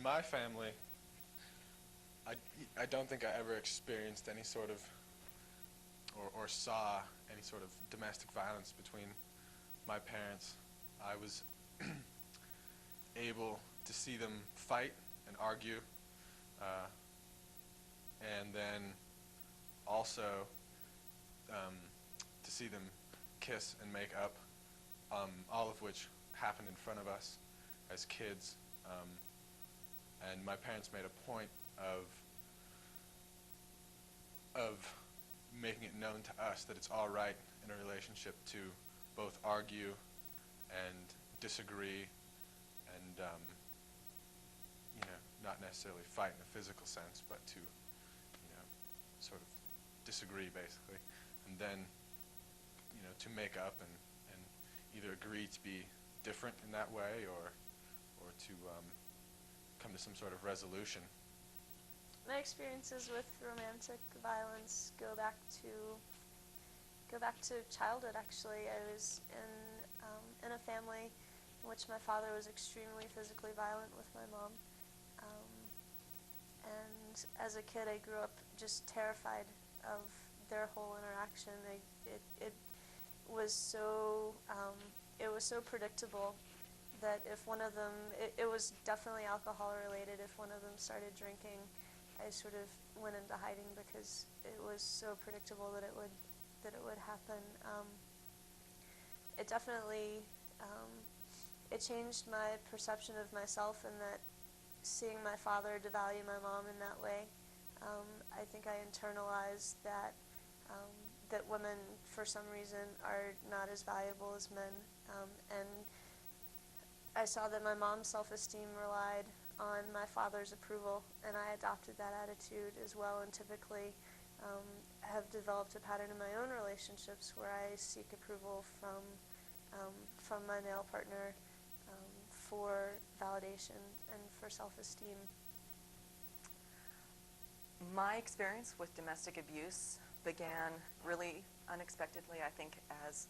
in my family, I, I don't think I ever experienced any sort of, or saw any sort of domestic violence between my parents. I was able to see them fight and argue, uh, and then also to see them kiss and make up, all of which happened in front of us as kids. And my parents made a point of making it known to us that it's all right in a relationship to both argue and disagree and not necessarily fight in a physical sense, but to sort of disagree basically, and then to make up and either agree to be different in that way or to come to some sort of resolution. My experiences with romantic violence go back to childhood. Actually, I was in a family in which my father was extremely physically violent with my mom, and as a kid, I grew up just terrified of their whole interaction. It was so predictable that if one of them, it was definitely alcohol related. If one of them started drinking, I sort of went into hiding because it was so predictable that it would happen. It definitely it changed my perception of myself, and that seeing my father devalue my mom in that way, I think I internalized that that women, for some reason, are not as valuable as men, and I saw that my mom's self-esteem relied on my father's approval, and I adopted that attitude as well, and typically have developed a pattern in my own relationships where I seek approval from my male partner for validation and for self-esteem. My experience with domestic abuse began really unexpectedly, I think, as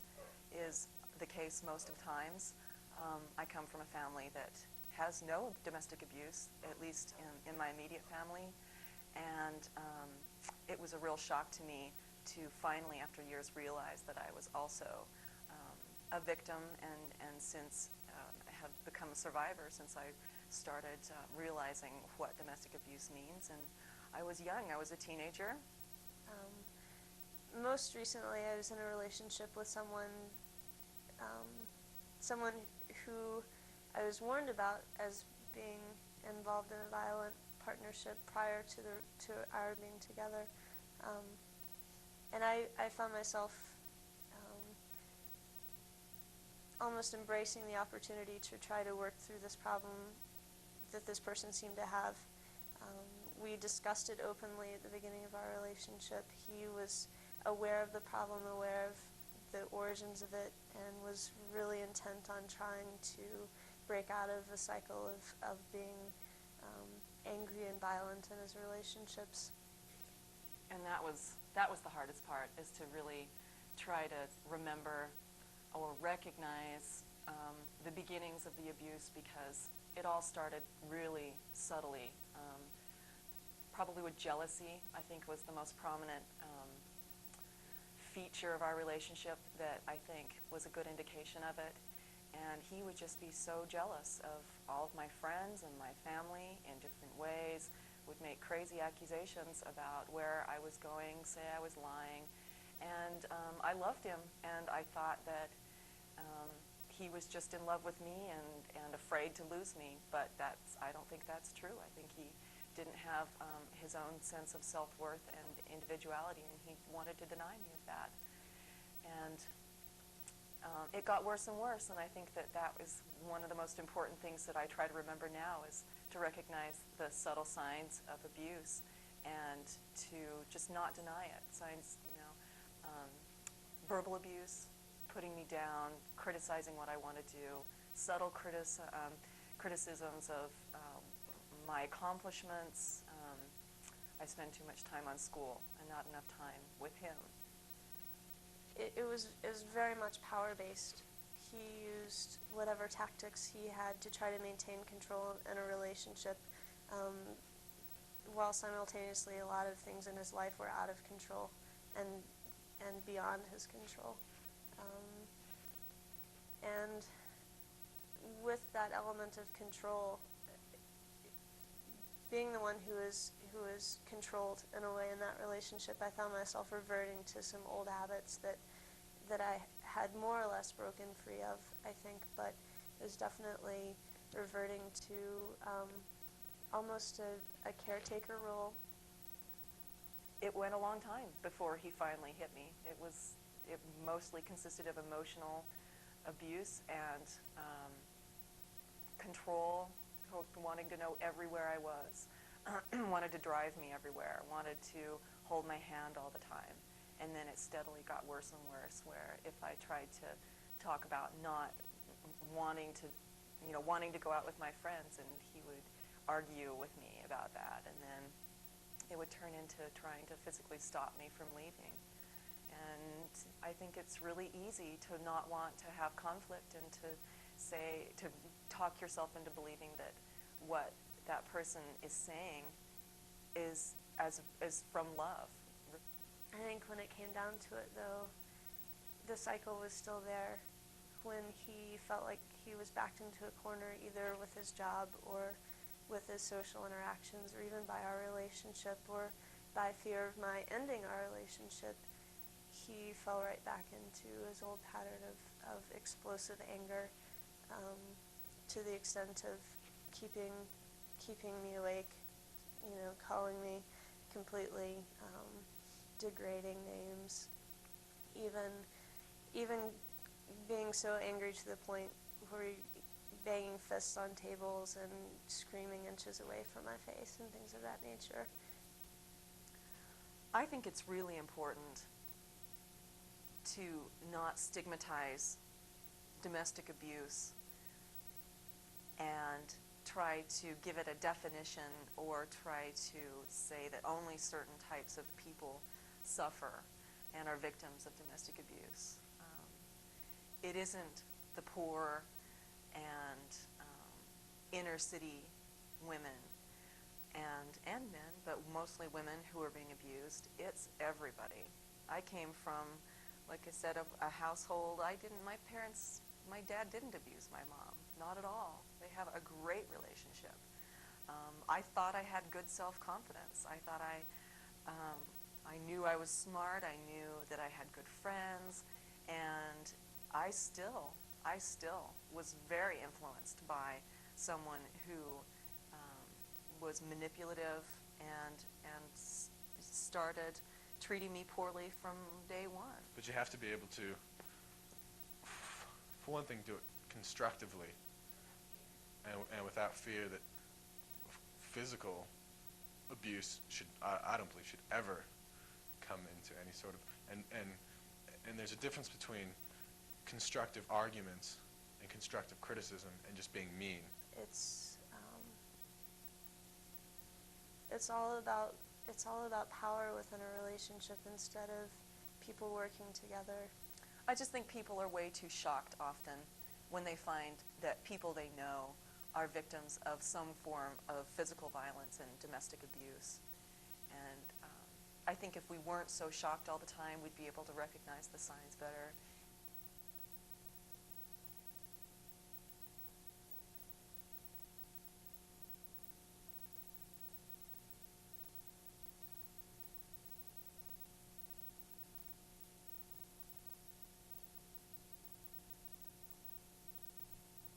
is the case most of times. I come from a family that has no domestic abuse, at least in my immediate family, and it was a real shock to me to finally, after years, realize that I was also a victim, and since I have become a survivor since I started realizing what domestic abuse means. And I was young, I was a teenager. Most recently, I was in a relationship with someone who I was warned about as being involved in a violent partnership prior to our being together, and I found myself almost embracing the opportunity to try to work through this problem that this person seemed to have. We discussed it openly at the beginning of our relationship. He was aware of the problem, aware of the origins of it, and was really intent on trying to break out of a cycle of being angry and violent in his relationships. And that was the hardest part, is to really try to remember or recognize the beginnings of the abuse, because it all started really subtly. Probably with jealousy, I think, was the most prominent feature of our relationship that I think was a good indication of it. And he would just be so jealous of all of my friends and my family in different ways, would make crazy accusations about where I was going, say I was lying. And I loved him, and I thought that he was just in love with me and afraid to lose me. But I don't think that's true. I think he didn't have his own sense of self-worth and individuality, and he wanted to deny me of that. And it got worse and worse, and I think that was one of the most important things that I try to remember now, is to recognize the subtle signs of abuse and to just not deny it. Signs, verbal abuse, putting me down, criticizing what I want to do, subtle criticisms of my accomplishments. I spend too much time on school and not enough time with him. It was very much power-based. He used whatever tactics he had to try to maintain control in a relationship um, while simultaneously a lot of things in his life were out of control and beyond his control. And with that element of control, being the one who is controlled in a way in that relationship, I found myself reverting to some old habits that I had more or less broken free of, I think, but it was definitely reverting to almost a caretaker role. It went a long time before he finally hit me. It mostly consisted of emotional abuse and control, wanting to know everywhere I was, wanted to drive me everywhere, wanted to hold my hand all the time. And then it steadily got worse and worse, where if I tried to talk about not wanting to go out with my friends, and he would argue with me about that, and then it would turn into trying to physically stop me from leaving. And I think it's really easy to not want to have conflict and to talk yourself into believing that what that person is saying is from love. I think when it came down to it, though, the cycle was still there. When he felt like he was backed into a corner, either with his job or with his social interactions, or even by our relationship, or by fear of my ending our relationship, he fell right back into his old pattern of explosive anger, to the extent of keeping me awake, calling me completely degrading names, even being so angry to the point where he banging fists on tables and screaming inches away from my face and things of that nature. I think it's really important to not stigmatize domestic abuse and try to give it a definition or try to say that only certain types of people suffer and are victims of domestic abuse. It isn't the poor and inner city women and men, but mostly women who are being abused. It's everybody. I came from, like I said, a household. My dad didn't abuse my mom, not at all. They have a great relationship. I thought I had good self-confidence. I thought I knew I was smart. I knew that I had good friends, and I still was very influenced by someone who was manipulative and started treating me poorly from day one. But you have to be able to, for one thing, do it constructively and without fear that physical abuse I don't believe should ever come into any sort of, and there's a difference between constructive arguments and constructive criticism and just being mean. It's all about power within a relationship instead of people working together. I just think people are way too shocked often when they find that people they know are victims of some form of physical violence and domestic abuse. And I think if we weren't so shocked all the time, we'd be able to recognize the signs better,